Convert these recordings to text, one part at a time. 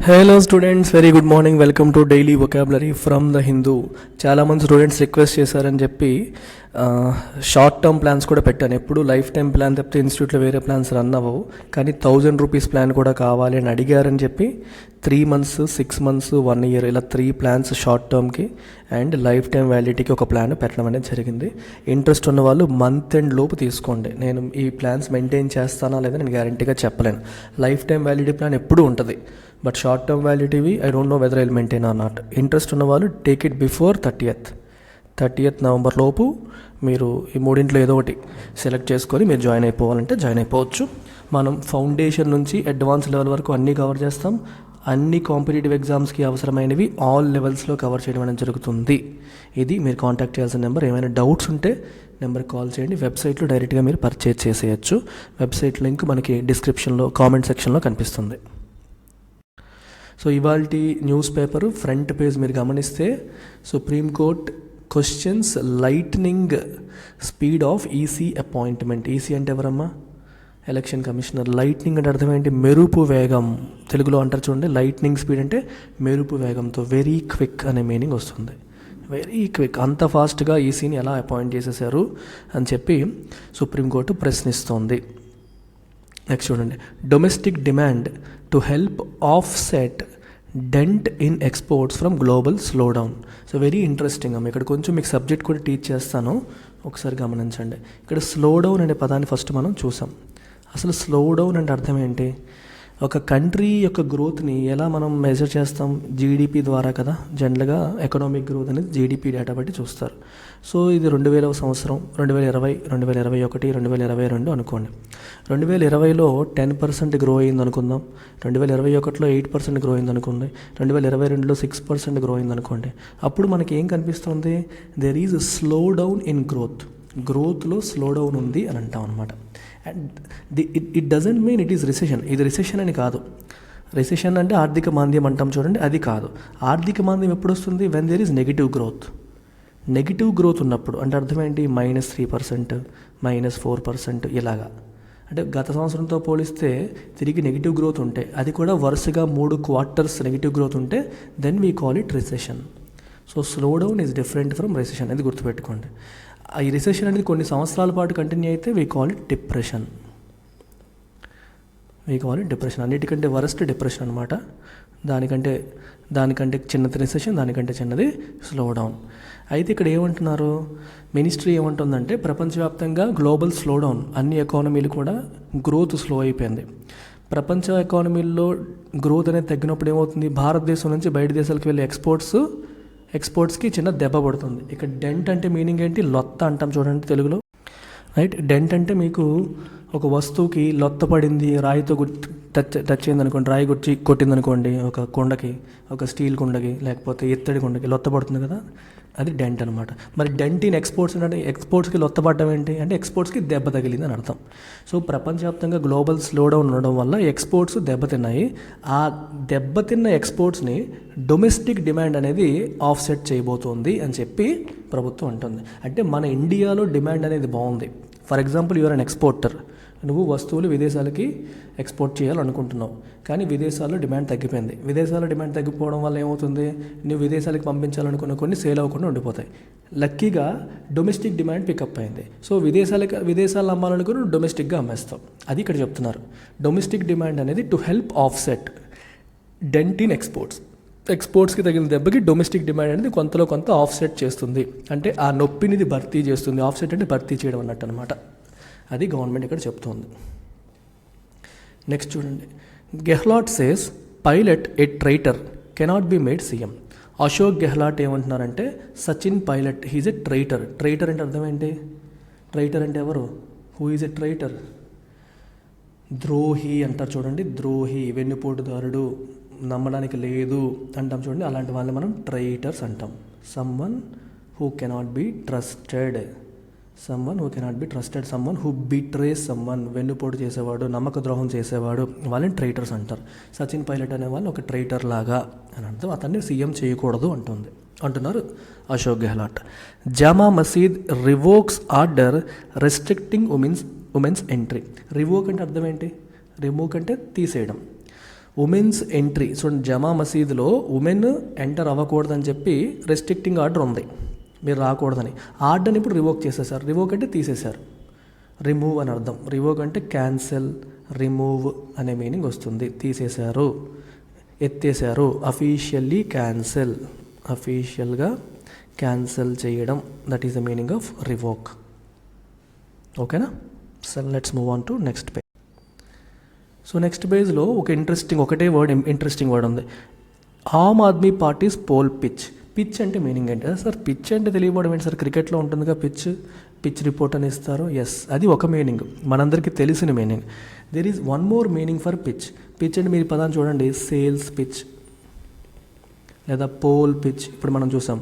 Hello students, very good morning. Welcome to daily vocabulary from the Hindu. చాలామంది students request చేశారని చెప్పి short term plans కూడా పెట్టాను. ఎప్పుడు లైఫ్ టైం ప్లాన్ తప్పితే ఇన్స్టిట్యూట్లో వేరే ప్లాన్స్ రన్ అవ్వవు, కానీ 1000 రూపీస్ ప్లాన్ కూడా కావాలి అని అడిగారని చెప్పి 3 months, 6 months, 1 year ఇలా 3 ప్లాన్స్ షార్ట్ టర్మ్కి అండ్ లైఫ్ టైం వ్యాలిడిటీకి ఒక ప్లాన్ పెట్టడం అనేది జరిగింది. ఇంట్రెస్ట్ ఉన్న వాళ్ళు మంత్ ఎండ్ లోపు తీసుకోండి. నేను ఈ ప్లాన్స్ మెయింటైన్ చేస్తానా లేదా నేను గ్యారంటీగా చెప్పలేను. లైఫ్ టైం వ్యాలిడిటీ ప్లాన్ ఎప్పుడూ ఉంటుంది, బట్ షార్ట్ టర్మ్ వ్యాలిడిటీవి I don't know whether I will maintain or not. Interest ఉన్న వాళ్ళు take it before 30th November లోపు మీరు ఈ మూడింట్లో ఏదో ఒకటి సెలెక్ట్ చేసుకొని మీరు జాయిన్ అయిపోవాలంటే జాయిన్ అయిపోవచ్చు. మనం ఫౌండేషన్ నుంచి అడ్వాన్స్ లెవెల్ వరకు అన్నీ కవర్ చేస్తాం. అన్ని కాంపిటేటివ్ ఎగ్జామ్స్కి అవసరమైనవి ఆల్ లెవెల్స్లో కవర్ చేయడం అనేది జరుగుతుంది. ఇది మీరు కాంటాక్ట్ చేయాల్సిన నెంబర్. ఏమైనా డౌట్స్ ఉంటే నెంబర్కి కాల్ చేయండి. వెబ్సైట్లో డైరెక్ట్గా మీరు పర్చేజ్ చేసేయచ్చు. వెబ్సైట్ లింక్ మనకి డిస్క్రిప్షన్లో కామెంట్ సెక్షన్లో కనిపిస్తుంది. సో ఇవాల్టి న్యూస్ పేపరు ఫ్రంట్ పేజ్ మీరు గమనిస్తే supreme court questions lightning speed of EC appointment. EC అంటే ఎవరమ్మా? Election commissioner. లైట్నింగ్ అంటే అర్థం ఏంటి? మెరుపు వేగం. తెలుగులో అంటారు చూడండి, లైట్నింగ్ స్పీడ్ అంటే మెరుపు వేగంతో, వెరీ క్విక్ అనే మీనింగ్ వస్తుంది. వెరీ క్విక్, అంత ఫాస్ట్గా ఈసీని ఎలా అపాయింట్ చేసేసారు అని చెప్పి సుప్రీంకోర్టు ప్రశ్నిస్తోంది. నెక్స్ట్ చూడండి, domestic demand to help offset dent in exports from global slow down. So very interesting అమ్మ. ఇక్కడ కొంచెం మీకు సబ్జెక్ట్ కూడా టీచ్ చేస్తాను, ఒకసారి గమనించండి. ఇక్కడ స్లో డౌన్ అనే పదాన్ని ఫస్ట్ మనం చూసాం. అసలు స్లో డౌన్ అంటే అర్థం ఏంటి? ఒక కంట్రీ యొక్క గ్రోత్ని ఎలా మనం మెజర్ చేస్తాం? జీడిపి ద్వారా కదా. జనరల్గా ఎకనామిక్ గ్రోత్ అనేది జీడిపి డేటా బట్టి చూస్తారు. సో ఇది 2000 సంవత్సరం, 2020, 2021, 2022 అనుకోండి. 2020లో 10% గ్రో అయింది అనుకుందాం. 2021లో 8% గ్రో అయింది అనుకోండి. 2022లో 6% గ్రో అయింది అనుకోండి. అప్పుడు మనకి ఏం కనిపిస్తుంది? There is slow down in గ్రోత్లో స్లో డౌన్ ఉంది అని అంటాం అనమాట. And it doesn't mean it is recession. ఇది రిసెషన్ అని కాదు. రిసెషన్ అంటే ఆర్థిక మాంద్యం అంటాం చూడండి, అది కాదు. ఆర్థిక మాంద్యం ఎప్పుడు వస్తుంది? When there is negative growth ఉన్నప్పుడు. అంటే అర్థం ఏంటి? -3%, -4% ఇలాగా. అంటే గత సంవత్సరంతో పోలిస్తే తిరిగి నెగిటివ్ గ్రోత్ ఉంటే, అది కూడా వరుసగా 3 quarters నెగిటివ్ గ్రోత్ ఉంటే, then we call it recession. So slow down is different from recession, అది గుర్తుపెట్టుకోండి. ఈ రిసెషన్ అనేది కొన్ని సంవత్సరాల పాటు కంటిన్యూ అయితే వీ కాల్ ఇట్ డిప్రెషన్. అన్నిటికంటే వరస్ట్ డిప్రెషన్ అనమాట. దానికంటే చిన్నది రిసెషన్, దానికంటే చిన్నది స్లో డౌన్. అయితే ఇక్కడ ఏమంటున్నారు? మినిస్ట్రీ ఏమంటుందంటే ప్రపంచవ్యాప్తంగా గ్లోబల్ స్లో డౌన్, అన్ని ఎకానమీలు కూడా గ్రోత్ స్లో అయిపోయింది. ప్రపంచ ఎకానమీల్లో గ్రోత్ అనేది తగ్గినప్పుడు ఏమవుతుంది? భారతదేశం నుంచి బయట దేశాలకు వెళ్ళే ఎక్స్పోర్ట్స్కి చిన్న దెబ్బ పడుతుంది. ఇక్కడ డెంట్ అంటే మీనింగ్ ఏంటి? లొత్త అంటాం చూడండి తెలుగులో, రైట్? డెంట్ అంటే మీకు ఒక వస్తువుకి లొత్త పడింది, రాయితో టచ్ అయింది అనుకోండి, రాయి కొట్టింది అనుకోండి, ఒక కుండకి, ఒక స్టీల్ కుండకి, లేకపోతే ఇత్తడి కుండకి లొత్త పడుతుంది కదా, అది డెంట్ అనమాట. మరి డెంట్ ఇన్ ఎక్స్పోర్ట్స్ అంటే ఎక్స్పోర్ట్స్కి లొత్తపడడం ఏంటి అంటే ఎక్స్పోర్ట్స్కి దెబ్బ తగిలింది అని అర్థం. సో ప్రపంచవ్యాప్తంగా గ్లోబల్ స్లో డౌన్ ఉండడం వల్ల ఎక్స్పోర్ట్స్ దెబ్బతిన్నాయి. ఆ దెబ్బతిన్న ఎక్స్పోర్ట్స్ని డొమెస్టిక్ డిమాండ్ అనేది ఆఫ్సెట్ చేయబోతోంది అని చెప్పి ప్రభుత్వం అంటుంది. అంటే మన ఇండియాలో డిమాండ్ అనేది బాగుంది. For example, your an exporter. నువ్వు వస్తువులు విదేశాలకి ఎక్స్పోర్ట్ చేయాలనుకుంటున్నావు, కానీ విదేశాల్లో డిమాండ్ తగ్గిపోయింది. విదేశాల్లో డిమాండ్ తగ్గిపోవడం వల్ల ఏమవుతుంది? నువ్వు విదేశాలకు పంపించాలనుకున్న కొన్ని సేల్ అవ్వకుండా ఉండిపోతాయి. లక్కీగా డొమెస్టిక్ డిమాండ్ పికప్ అయింది. సో విదేశాల్లో అమ్మాలనుకుని డొమెస్టిక్గా అమ్మేస్తావు. అది ఇక్కడ చెప్తున్నారు. డొమెస్టిక్ డిమాండ్ అనేది to help offset dent in ఎక్స్పోర్ట్స్కి తగిన దెబ్బకి డొమెస్టిక్ డిమాండ్ అనేది కొంతలో కొంత ఆఫ్సెట్ చేస్తుంది. అంటే ఆ నొప్పినిది భర్తీ చేస్తుంది. ఆఫ్సెట్ అంటే భర్తీ చేయడం అన్నట్టు అనమాట. అది గవర్నమెంట్ ఇక్కడ చెప్తోంది. నెక్స్ట్ చూడండి, Gehlot says Pilot a traitor cannot be made CM. Ashok Gehlot ఏమంటున్నారంటే Sachin Pilot he's a traitor. Traitor అంటే అర్థం ఏంటి? ట్రైటర్ అంటే ఎవరు? Who is a traitor? ద్రోహి అంటారు చూడండి, ద్రోహి, వెన్నుపోటుదారుడు, నమ్మడానికి లేదు అంటాం చూడండి, అలాంటి వాళ్ళని మనం ట్రైటర్స్ అంటాం. Someone who cannot be trusted, someone who betrays someone, వెన్నుపోటు చేసేవాడు, నమ్మక ద్రోహం చేసేవాడు, వాళ్ళని ట్రైటర్స్ అంటారు. సచిన్ పైలట్ అనే వాళ్ళు ఒక ట్రైటర్ లాగా అని అర్థం. అతన్ని సీఎం చేయకూడదు అంటున్నారు Ashok Gehlot. Jama Masjid revokes order restricting women's entry. Revoke అంటే అర్థం ఏంటి? రిమూవ్ అంటే తీసేయడం. Women's entry. చూడండి, జమా మసీదులో ఉమెన్ ఎంటర్ అవ్వకూడదని చెప్పి రెస్ట్రిక్టింగ్ ఆర్డర్ ఉంది, మీరు రాకూడదని. ఆర్డర్ని ఇప్పుడు రివోక్ చేసేసారు. రివోక్ అంటే తీసేశారు, రిమూవ్ అని అర్థం. రివోక్ అంటే క్యాన్సెల్, రిమూవ్ అనే మీనింగ్ వస్తుంది. తీసేశారు, ఎత్తేసారు. అఫీషియల్లీ క్యాన్సెల్, అఫీషియల్గా క్యాన్సెల్ చేయడం, that is the meaning of revoke. ఓకేనా? So let's move on to next page. So next పేజ్లో ఒకటే వర్డ్, ఇంట్రెస్టింగ్ వర్డ్ ఉంది. Aam Aadmi Party's poll pitch. Pitch అంటే మీనింగ్ ఏంటి సార్? పిచ్ అంటే తెలియబడడం ఏంటి సార్? క్రికెట్లో ఉంటుందిగా పిచ్ రిపోర్ట్ అని ఇస్తారు. ఎస్, అది ఒక మీనింగ్, మనందరికీ తెలిసిన meaning. There is one more meaning for pitch. Pitch అంటే మీరు పదాన్ని చూడండి, సేల్స్ పిచ్ లేదా పోల్ పిచ్. ఇప్పుడు మనం చూసాం,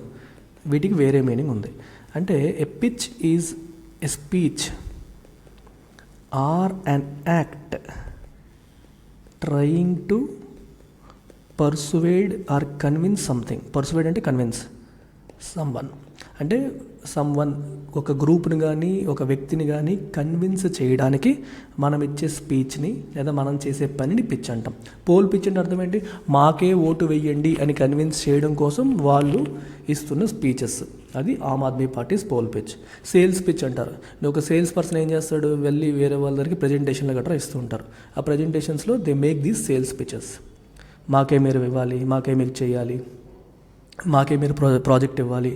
వీటికి వేరే మీనింగ్ ఉంది. అంటే a pitch is a speech or an act trying to persuade or convince something. Persuade అంటే కన్విన్స్ సమ్వన్, అంటే సమ్వన్ ఒక గ్రూప్ని కానీ ఒక వ్యక్తిని కానీ కన్విన్స్ చేయడానికి మనం ఇచ్చే స్పీచ్ని లేదా మనం చేసే పనిని పిచ్ అంటాం. పోల్ పిచ్ అంటే అర్థం ఏంటి? మాకే ఓటు వెయ్యండి అని కన్విన్స్ చేయడం కోసం వాళ్ళు ఇస్తున్న స్పీచెస్, అది Aam Aadmi Party's poll pitch. Sales pitch అంటారు. ఒక సేల్స్ పర్సన్ ఏం చేస్తాడు, వెళ్ళి వేరే వాళ్ళ దగ్గరికి ప్రజెంటేషన్లు గట్రా ఇస్తూ ఉంటారు. ఆ ప్రజెంటేషన్స్లో they make these sales pitches. మాకే మీరు ఇవ్వాలి, మాకే మీరు చేయాలి, మాకే మీరు ప్రాజెక్ట్ ఇవ్వాలి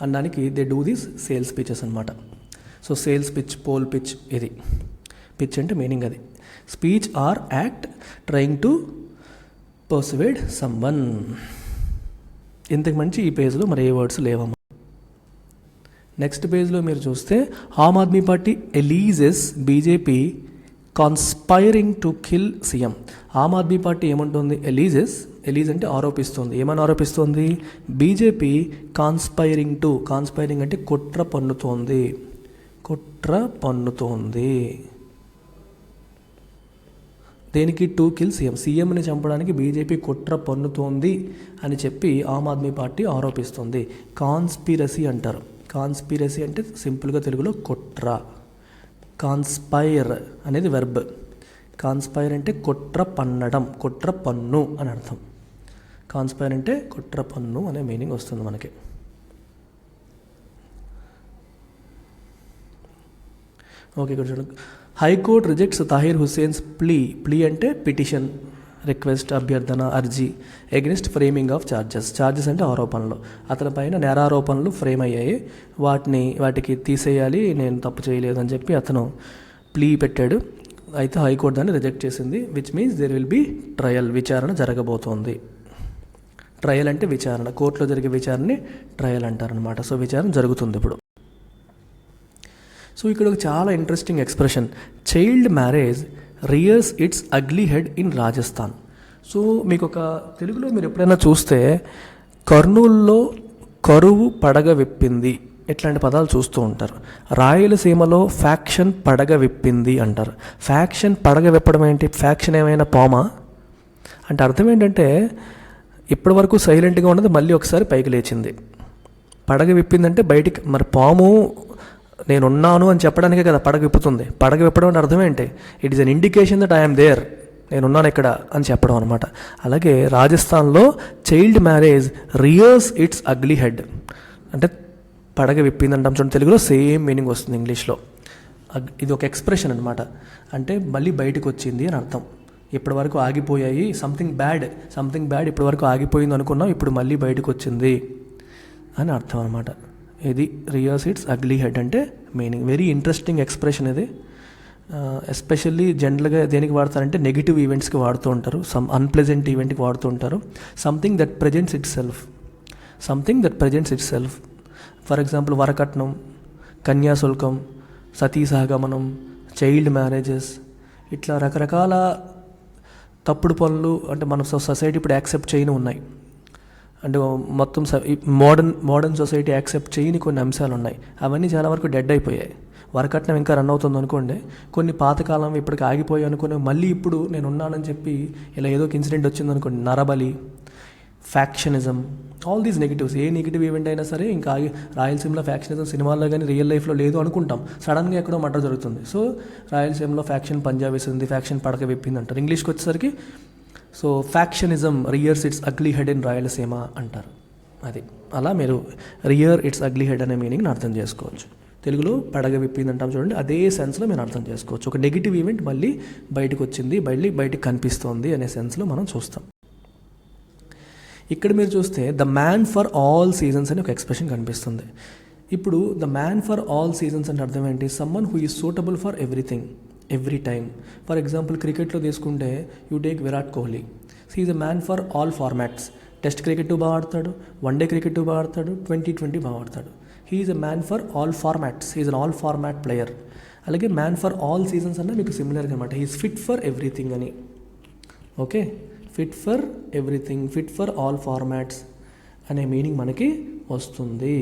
అనడానికి they do these sales pitches అనమాట. So sales pitch, poll pitch, ఇది పిచ్ అంటే మీనింగ్ అది. Speech or act trying to persuade someone. ఇంతకు మంచి ఈ పేజ్లో మరి ఏ వర్డ్స్ లేవమ్మా. నెక్స్ట్ పేజ్లో మీరు చూస్తే Aam Aadmi Party alleges BJP conspiring to kill CM. Aam Aadmi Party ఏమంటుంది? ఎలీజ్ అంటే ఆరోపిస్తుంది. ఏమని ఆరోపిస్తుంది? బీజేపీ కాన్స్పైరింగ్ అంటే కుట్ర పన్నుతోంది. దేనికి? టు కిల్ సీఎంని చంపడానికి బీజేపీ కుట్ర పన్నుతోంది అని చెప్పి ఆమ్ ఆద్మీ పార్టీ ఆరోపిస్తుంది. కాన్స్పిరసీ అంటారు. కాన్స్పిరసీ అంటే సింపుల్గా తెలుగులో కుట్ర. కాన్స్పైర్ అనేది వెర్బ్. కాన్స్పైర్ అంటే కుట్ర పన్నడం, కుట్ర పన్ను అని అర్థం. కాన్స్పైర్ అంటే కుట్ర పన్ను అనే మీనింగ్ వస్తుంది మనకి. ఓకే, ఇక్కడ చూడండి. హైకోర్టు రిజెక్ట్స్ తాహిర్ హుస్సేన్స్ ప్లీ అంటే పిటిషన్, రిక్వెస్ట్, అభ్యర్థన, అర్జీ అగెన్స్ట్ ఫ్రేమింగ్ ఆఫ్ ఛార్జెస్ అంటే ఆరోపణలు. అతని పైన నేరారోపణలు ఫ్రేమ్ అయ్యాయి, వాటికి తీసేయాలి, నేను తప్పు చేయలేదు అని చెప్పి అతను ప్లీ పెట్టాడు. అయితే హైకోర్టు దాన్ని రిజెక్ట్ చేసింది. Which means there will be trial, విచారణ జరగబోతోంది. ట్రయల్ అంటే విచారణ, కోర్టులో జరిగే విచారణని ట్రయల్ అంటారనమాట. సో విచారణ జరుగుతుంది ఇప్పుడు. సో ఇక్కడ ఒక చాలా interesting expression, child marriage rears its ugly head in Rajasthan. So మీకు ఒక తెలుగులో మీరు ఎప్పుడైనా చూస్తే కర్నూల్లో కరువు పడగ విప్పింది, ఇట్లాంటి పదాలు చూస్తూ ఉంటారు. రాయలసీమలో ఫ్యాక్షన్ పడగ విప్పింది అంటారు. ఫ్యాక్షన్ పడగ విప్పడం ఏంటి? ఫ్యాక్షన్ ఏమైనా పామా అంటే అర్థం ఏంటంటే ఇప్పటి వరకు సైలెంట్గా ఉన్నది మళ్ళీ ఒకసారి పైకి లేచింది. పడగ విప్పిందంటే బయటికి, మరి పాము నేనున్నాను అని చెప్పడానికే కదా పడగ విప్పుతుంది. పడగ విప్పడం అంటే అర్థం ఏంటి? It is an indication that I'm there, నేనున్నాను ఇక్కడ అని చెప్పడం అనమాట. అలాగే రాజస్థాన్లో child marriage rears its ugly head అంటే పడగ విప్పిందంటాం చూడండి, తెలుగులో సేమ్ మీనింగ్ వస్తుంది ఇంగ్లీష్లో. ఇది ఒక ఎక్స్ప్రెషన్ అనమాట, అంటే మళ్ళీ బయటకు వచ్చింది అని అర్థం. ఇప్పటి వరకు ఆగిపోయాయి, సంథింగ్ బ్యాడ్ ఇప్పటి వరకు ఆగిపోయింది అనుకున్నాం, ఇప్పుడు మళ్ళీ బయటకు వచ్చింది అని అర్థం అనమాట. ఇది రియర్స్ ఇట్స్ అగ్లీ హెడ్ అంటే మీనింగ్. వెరీ ఇంట్రెస్టింగ్ ఎక్స్ప్రెషన్ ఇది. ఎస్పెషల్లీ జనరల్గా దేనికి వాడతారంటే నెగిటివ్ ఈవెంట్స్కి వాడుతూ ఉంటారు, సమ్ అన్ప్లెజెంట్ ఈవెంట్కి వాడుతూ ఉంటారు. Something that presents it self. For example Varakatnam, Kanyasulkam, Sati సహగమనం, child marriages, ఇట్లా రకరకాల తప్పుడు పనులు అంటే మన సొసైటీ ఇప్పుడు యాక్సెప్ట్ చేయని ఉన్నాయి. అంటే మొత్తం మోడర్న్ సొసైటీ యాక్సెప్ట్ చేయని కొన్ని అంశాలు ఉన్నాయి. అవన్నీ చాలా వరకు డెడ్ అయిపోయాయి. వరకట్నం ఇంకా రన్ అవుతుంది అనుకోండి, కొన్ని పాతకాలం ఇప్పటికి ఆగిపోయి అనుకుని మళ్ళీ ఇప్పుడు నేను ఉన్నానని చెప్పి ఇలా ఏదో ఒక ఇన్సిడెంట్ వచ్చింది అనుకోండి, నరబలి, ఫ్యాక్షనిజం, ఆల్ దీస్ నెగిటివ్స్. ఏ నెగిటివ్ ఈవెంట్ అయినా సరే ఇంకా రాయలసీమలో ఫ్యాక్షనిజం సినిమాల్లో కానీ రియల్ లైఫ్లో లేదు అనుకుంటాం, సడన్గా ఎక్కడో మర్డర్ జరుగుతుంది. సో రాయలసీమలో ఫ్యాక్షన్ పంజాబ్ వేసింది, ఫ్యాక్షన్ పడక విప్పింది అంటారు. ఇంగ్లీష్కి వచ్చేసరికి so factionism rears its ugly head in Rayalaseema అంటారు. అది అలా మీరు రియర్ ఇట్స్ అగ్లీ హెడ్ అనే మీనింగ్ని అర్థం చేసుకోవచ్చు. తెలుగులో పడగ విప్పింది అంటాం చూడండి, అదే సెన్స్లో మీరు అర్థం చేసుకోవచ్చు. ఒక నెగిటివ్ ఈవెంట్ మళ్ళీ బయటకు వచ్చింది, మళ్ళీ బయటకు కనిపిస్తోంది అనే సెన్స్లో మనం చూస్తాం. ఇక్కడ మీరు చూస్తే the man for all seasons అని ఒక ఎక్స్ప్రెషన్ కనిపిస్తుంది. ఇప్పుడు the man for all seasons అంటే అర్థం ఏంటి? Someone who is suitable for everything every time. For example క్రికెట్లో తీసుకుంటే you take Virat Kohli, he is a man for all formats. Test cricket బాగా ఆడతాడు, వన్డే క్రికెట్ బాగా ఆడతాడు, T20 బాగా ఆడతాడు. He is a man for all formats, he is an all format player. అలాగే man for all seasons అన్న మీకు సిమిలర్గా అనమాట, he is fit for everything అని. Okay, fit for everything, fit for all formats అనే meaning మనకి వస్తుంది.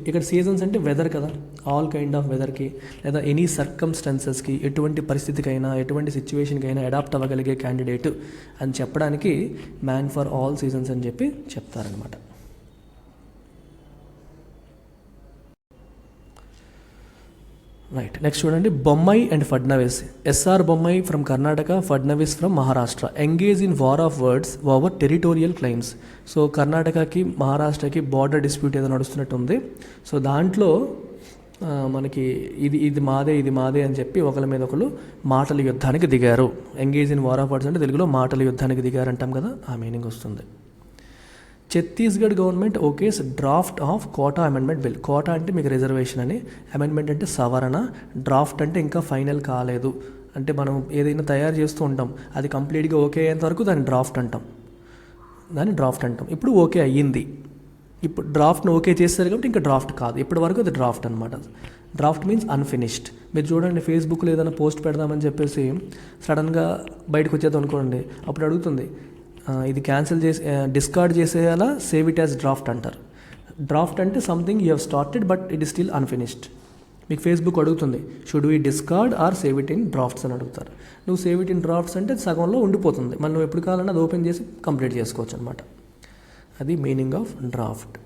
ఇక్కడ సీజన్స్ అంటే వెదర్ కదా, ఆల్ కైండ్ ఆఫ్ వెదర్కి లేదా ఎనీ సర్కమ్స్టాన్సెస్కి, ఎటువంటి పరిస్థితికైనా ఎటువంటి సిచ్యువేషన్కైనా అడాప్ట్ అవ్వగలిగే క్యాండిడేట్ అని చెప్పడానికి మ్యాన్ ఫర్ ఆల్ సీజన్స్ అని చెప్పి చెప్తారనమాట. రైట్, నెక్స్ట్ చూడండి, Bommai and Fadnavis. SR Bommai from Karnataka, Fadnavis from Maharashtra. Engage in war of words over territorial claims. So కర్ణాటకకి మహారాష్ట్రకి బార్డర్ డిస్ప్యూట్ ఏదో నడుస్తున్నట్టు ఉంది. సో దాంట్లో మనకి ఇది మాదే అని చెప్పి ఒకరి మీద ఒకరు మాటల యుద్ధానికి దిగారు. Engage in war of words అంటే తెలుగులో మాటల యుద్ధానికి దిగారు అంటాం కదా, ఆ మీనింగ్ వస్తుంది. Chhattisgarh government okays draft of quota amendment bill. Quota అంటే మీకు రిజర్వేషన్ అని, అమెండ్మెంట్ అంటే సవరణ, డ్రాఫ్ట్ అంటే ఇంకా ఫైనల్ కాలేదు. అంటే మనం ఏదైనా తయారు చేస్తూ ఉంటాం, అది కంప్లీట్గా ఓకే అయ్యేంత వరకు దాన్ని డ్రాఫ్ట్ అంటాం. ఇప్పుడు ఓకే అయ్యింది, ఇప్పుడు డ్రాఫ్ట్ను ఓకే చేస్తారు కాబట్టి ఇంకా డ్రాఫ్ట్ కాదు, ఇప్పటి వరకు అది డ్రాఫ్ట్ అనమాట. Draft means unfinished. మీరు చూడండి, ఫేస్బుక్లో ఏదైనా పోస్ట్ పెడదామని చెప్పేసి సడన్గా బయటకు వచ్చేది అనుకోండి, అప్పుడు అడుగుతుంది ఇది క్యాన్సిల్ చేసి డిస్కార్డ్ చేసేయాలా, సేవ్ ఇట్ యాజ్ డ్రాఫ్ట్ అంటారు. డ్రాఫ్ట్ అంటే something you have started but it is still unfinished. మీకు ఫేస్బుక్ అడుగుతుంది should we discard or save it in drafts అని అడుగుతారు. నువ్వు సేవ్ ఇట్ ఇన్ డ్రాఫ్ట్స్ అంటే సగంలో ఉండిపోతుంది, మళ్ళీ నువ్వు ఎప్పుడు కావాలన్నా అది ఓపెన్ చేసి కంప్లీట్ చేసుకోవచ్చు అనమాట. అది మీనింగ్ ఆఫ్ డ్రాఫ్ట్.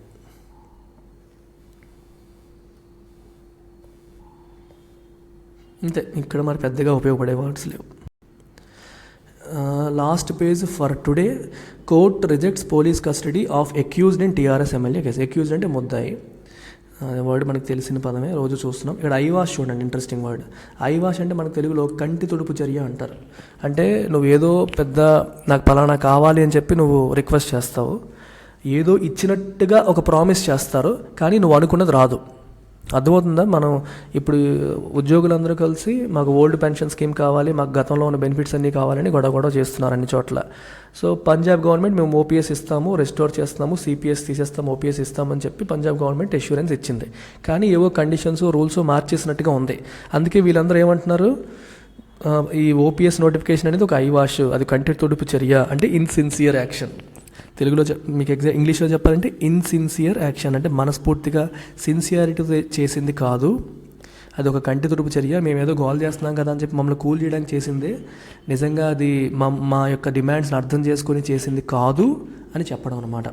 అంతే, ఇక్కడ మరి పెద్దగా ఉపయోగపడే వర్డ్స్ లేవు. Last page for today, court rejects police custody of accused in TRS MLA case. Accused అంటే ముద్దాయి, వర్డ్ మనకు తెలిసిన పదమే, రోజు చూస్తున్నాం. ఇక్కడ ఐవాష్ చూడండి, ఇంట్రెస్టింగ్ వర్డ్. ఐవాష్ అంటే మనకు తెలుగులో కంటి తుడుపు చర్య అంటారు. అంటే నువ్వు ఏదో పెద్ద నాకు పలానా కావాలి అని చెప్పి నువ్వు రిక్వెస్ట్ చేస్తావు, ఏదో ఇచ్చినట్టుగా ఒక ప్రామిస్ చేస్తారు, కానీ నువ్వు అనుకున్నది రాదు. అర్థమవుతుందా? మనం ఇప్పుడు ఉద్యోగులందరూ కలిసి మాకు ఓల్డ్ పెన్షన్ స్కీమ్ కావాలి, మాకు గతంలో ఉన్న బెనిఫిట్స్ అన్నీ కావాలని గొడవ చేస్తున్నారు అన్ని చోట్ల. సో పంజాబ్ గవర్నమెంట్ మేము ఓపీఎస్ ఇస్తాము, రెస్టోర్ చేస్తాము, సిపిఎస్ తీసేస్తాము, ఓపీఎస్ ఇస్తామని చెప్పి పంజాబ్ గవర్నమెంట్ అష్యూరెన్స్ ఇచ్చింది. కానీ ఏవో కండిషన్స్ రూల్స్ మార్చేసినట్టుగా ఉంది. అందుకే వీళ్ళందరూ ఏమంటున్నారు, ఈ ఓపీఎస్ నోటిఫికేషన్ అనేది ఒక ఐవాష్, అది కంటి తుడుపు చర్య, అంటే ఇన్సిన్సియర్ యాక్షన్. తెలుగులో మీకు ఇంగ్లీష్లో చెప్పాలంటే ఇన్సిన్సియర్ యాక్షన్, అంటే మనస్ఫూర్తిగా సిన్సియారిటీ చేసింది కాదు, అది ఒక కంటి తుడుపు చర్య. మేమేదో గోల్ చేస్తున్నాం కదా అని చెప్పి మమ్మల్ని కూల్ చేయడానికి చేసిందే, నిజంగా అది మా యొక్క డిమాండ్స్ని అర్థం చేసుకొని చేసింది కాదు అని చెప్పడం అనమాట.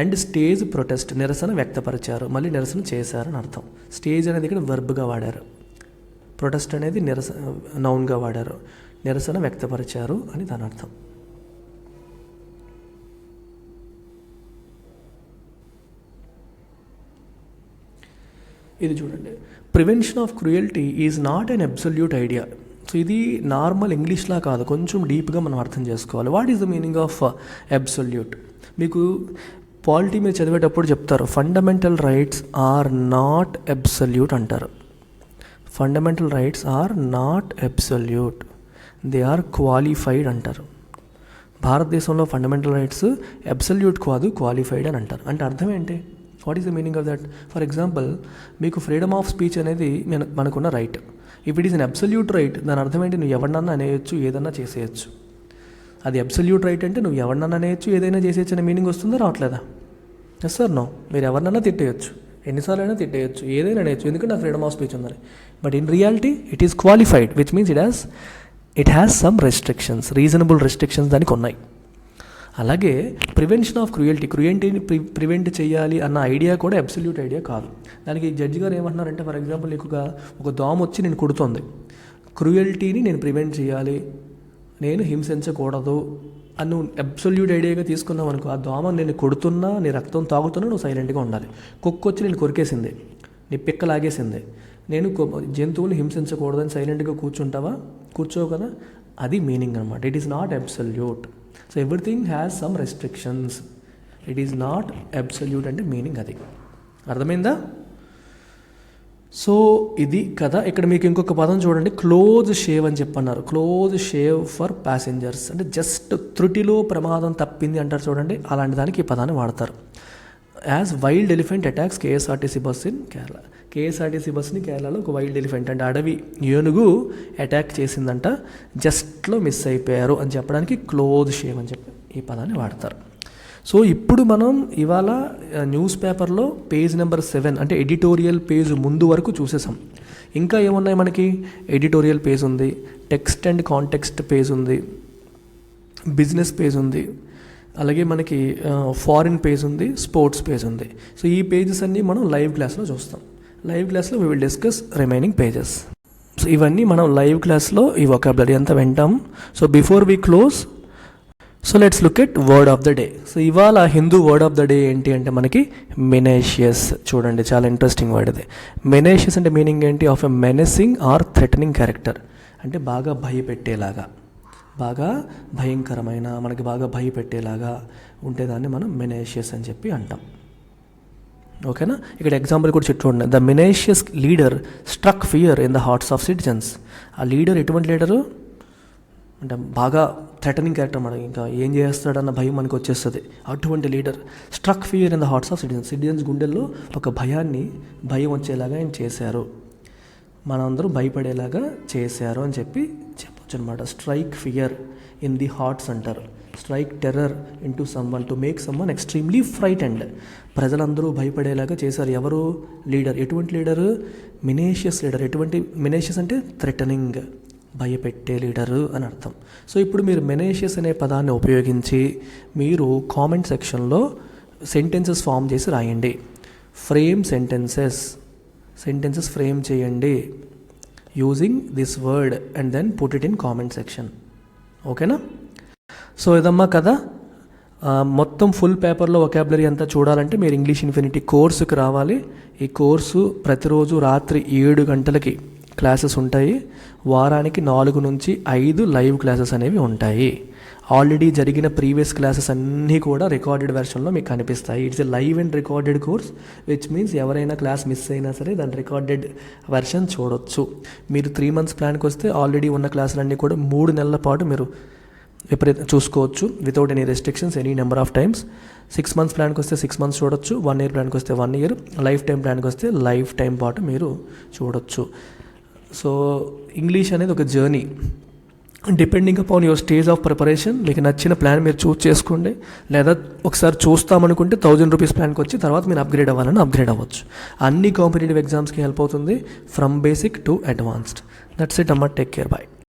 అండ్ స్టేజ్ ప్రొటెస్ట్, నిరసన వ్యక్తపరిచారు, మళ్ళీ నిరసన చేశారని అర్థం. స్టేజ్ అనేది ఇక్కడ వర్బ్గా వాడారు, ప్రొటెస్ట్ అనేది నౌన్గా వాడారు, నిరసన వ్యక్తపరిచారు అని దాని అర్థం. ఇది చూడండి, prevention of cruelty is not an absolute idea. So ఇది నార్మల్ ఇంగ్లీష్లా కాదు, కొంచెం డీప్గా మనం అర్థం చేసుకోవాలి. What is the meaning of absolute? మీకు పాలిటీ మీరు చదివేటప్పుడు చెప్తారు, fundamental rights are not absolute అంటారు. Fundamental rights are not absolute, they are qualified అంటారు. భారతదేశంలో ఫండమెంటల్ రైట్స్ అబ్సల్యూట్ కాదు, క్వాలిఫైడ్ అని అంటారు. అంటే అర్థం ఏంటి? What is the meaning of that? For example, మీకు ఫ్రీడమ్ ఆఫ్ స్పీచ్ అనేది మనకున్న right. If it is an absolute right, దాని అర్థం ఏంటి? నువ్వు ఎవరినన్నా అనేయచ్చు, ఏదన్నా చేసేయచ్చు. అది అబ్సల్యూట్ రైట్ అంటే నువ్వు ఎవరినన్నా అనేయచ్చు, ఏదైనా చేసేయచ్చు అనే మీనింగ్ వస్తుందా, రావట్లేదా? Yes sir no. మీరు ఎవరినన్నా తిట్టేయచ్చు, ఎన్నిసార్లు అయినా తిట్టేయచ్చు, ఏదైనా అనేయచ్చు, ఎందుకంటే నాకు ఫ్రీడమ్ ఆఫ్ స్పీచ్ ఉందని. But in reality it is qualified, which means it has some restrictions, reasonable restrictions దానికి ఉన్నాయి. అలాగే ప్రివెన్షన్ ఆఫ్ క్రూయల్టీని ప్రివెంట్ చేయాలి అన్న ఐడియా కూడా అబ్సల్యూట్ ఐడియా కాదు. దానికి జడ్జి గారు ఏమంటున్నారంటే, ఫర్ ఎగ్జాంపుల్ నీకు ఒక దోమ వచ్చి నేను కుడుతుంది, క్రూయల్టీని నేను ప్రివెంట్ చేయాలి, నేను హింసించకూడదు అది నువ్వు అబ్సల్యూట్ ఐడియాగా తీసుకున్నావు అనుకో, ఆ దోమ నేను కొడుతున్నా, నీ రక్తం తాగుతున్నా, నువ్వు సైలెంట్గా ఉండాలి. కుక్క వచ్చి నేను కొరికేసింది, నీ పిక్క లాగేసింది, నేను జంతువులు హింసించకూడదని సైలెంట్గా కూర్చుంటావా? కూర్చోవు కదా. అది మీనింగ్ అనమాట. It is not absolute. So everything has some restrictions. It is not absolute అంటే మీనింగ్ అది. అర్థమైందా? సో ఇది కదా. ఇక్కడ మీకు ఇంకొక పదం చూడండి, క్లోజ్ షేవ్ అని చెప్పన్నారు. క్లోజ్ షేవ్ ఫర్ ప్యాసింజర్స్ అంటే జస్ట్ త్రుటిలో ప్రమాదం తప్పింది అంటారు చూడండి, అలాంటి దానికి ఈ పదాన్ని వాడతారు. As wild elephant attacks KSRTC bus in Kerala. KSRTC బస్ని కేరళలో ఒక వైల్డ్ ఎలిఫెంట్ అంటే అడవి ఏనుగు అటాక్ చేసిందంట, జస్ట్లో మిస్ అయిపోయారు అని చెప్పడానికి క్లోజ్ షేవ్ అని చెప్పి ఈ పదాన్ని వాడతారు. సో ఇప్పుడు మనం ఇవాళ న్యూస్ పేపర్లో పేజ్ నెంబర్ 7 అంటే ఎడిటోరియల్ పేజ్ ముందు వరకు చూసేసాం. ఇంకా ఏమున్నాయి మనకి? ఎడిటోరియల్ పేజ్ ఉంది, టెక్స్ట్ అండ్ కాంటెక్స్ట్ పేజ్ ఉంది, బిజినెస్ పేజ్ ఉంది, అలాగే మనకి ఫారిన్ పేజ్ ఉంది, స్పోర్ట్స్ పేజ్ ఉంది. సో ఈ పేజెస్ అన్నీ మనం లైవ్ క్లాస్లో చూస్తాం. లైవ్ క్లాస్లో we will discuss remaining pages. So ఇవన్నీ మనం లైవ్ క్లాస్లో ఈ వొకాబులరీ అంతా వింటాం. So before we close, so let's look at word of the day. So ఇవాళ Hindu word of the day ఏంటి అంటే మనకి మెనేషియస్. చూడండి, చాలా ఇంట్రెస్టింగ్ వర్డ్ ఇది. మెనేషియస్ అంటే మీనింగ్ ఏంటి? Of a menacing or threatening character. అంటే బాగా భయపెట్టేలాగా, బాగా భయంకరమైన, మనకి బాగా భయపెట్టేలాగా ఉంటేదాన్ని మనం మెనేషియస్ అని చెప్పి అంటాం. ఓకేనా? ఇక్కడ ఎగ్జాంపుల్ కూడా చూడండి. The menacious leader struck fear in the hearts of citizens. ఆ లీడర్ ఎటువంటి లీడరు అంటే బాగా థ్రెటనింగ్ క్యారెక్టర్, మనకి ఇంకా ఏం చేస్తాడన్న భయం మనకు వచ్చేస్తుంది. అటువంటి leader struck fear in the hearts of citizens. Citizens గుండెల్లో ఒక భయం వచ్చేలాగా ఆయన చేశారు, మనందరూ భయపడేలాగా చేశారు అని చెప్పొచ్చు అనమాట. Strike fear in the hearts అంటారు. Strike terror in to someone to make someone extremely frightened. ప్రజలందరూ భయపడేలాగా చేశారు. ఎవరు? లీడర్. ఎటువంటి లీడరు? మెనేషియస్ లీడర్. ఎటువంటి మెనేషియస్ అంటే థ్రెటనింగ్, భయపెట్టే లీడరు అని అర్థం. సో ఇప్పుడు మీరు మెనేషియస్ అనే పదాన్ని ఉపయోగించి మీరు కామెంట్ సెక్షన్లో సెంటెన్సెస్ ఫామ్ చేసి రాయండి. ఫ్రేమ్ సెంటెన్సెస్ ఫ్రేమ్ చేయండి using this word and then put it in comment section. ఓకేనా? సో ఇదమ్మా కదా. మొత్తం ఫుల్ పేపర్లో వొకాబులరీ అంతా చూడాలంటే మీరు ఇంగ్లీష్ ఇన్ఫినిటీ కోర్సుకి రావాలి. ఈ కోర్సు ప్రతిరోజు రాత్రి 7 గంటలకి క్లాసెస్ ఉంటాయి. వారానికి 4 నుంచి 5 లైవ్ క్లాసెస్ అనేవి ఉంటాయి. ఆల్రెడీ జరిగిన ప్రీవియస్ క్లాసెస్ అన్నీ కూడా రికార్డెడ్ వెర్షన్లో మీకు కనిపిస్తాయి. It's a live and recorded course, which means ఎవరైనా క్లాస్ మిస్ అయినా సరే దాని రికార్డెడ్ వెర్షన్ చూడొచ్చు. మీరు 3 months ప్లాన్కి వస్తే ఆల్రెడీ ఉన్న క్లాసులన్నీ కూడా 3 నెలల పాటు మీరు ఎప్పుడైతే చూసుకోవచ్చు without any restrictions, any number of times. 6 months ప్లాన్కి వస్తే 6 months చూడొచ్చు, 1 year ప్లాన్కి వస్తే 1 year, లైఫ్ టైం ప్లాన్కి వస్తే లైఫ్ టైం పాటు మీరు చూడొచ్చు. సో ఇంగ్లీష్ అనేది ఒక journey. Depending upon your stage of preparation మీకు నచ్చిన ప్లాన్ మీరు చూస్ చేసుకోండి. లేదా ఒకసారి చూస్తామనుకుంటే 1000 rupees ప్లాన్కి వచ్చి తర్వాత మీరు అప్గ్రేడ్ అవ్వాలని అప్గ్రేడ్ అవ్వచ్చు. అన్ని కాంపిటేటివ్ ఎగ్జామ్స్కి హెల్ప్ అవుతుంది, from basic to advanced. That's it అమ్మ. Take care. బై.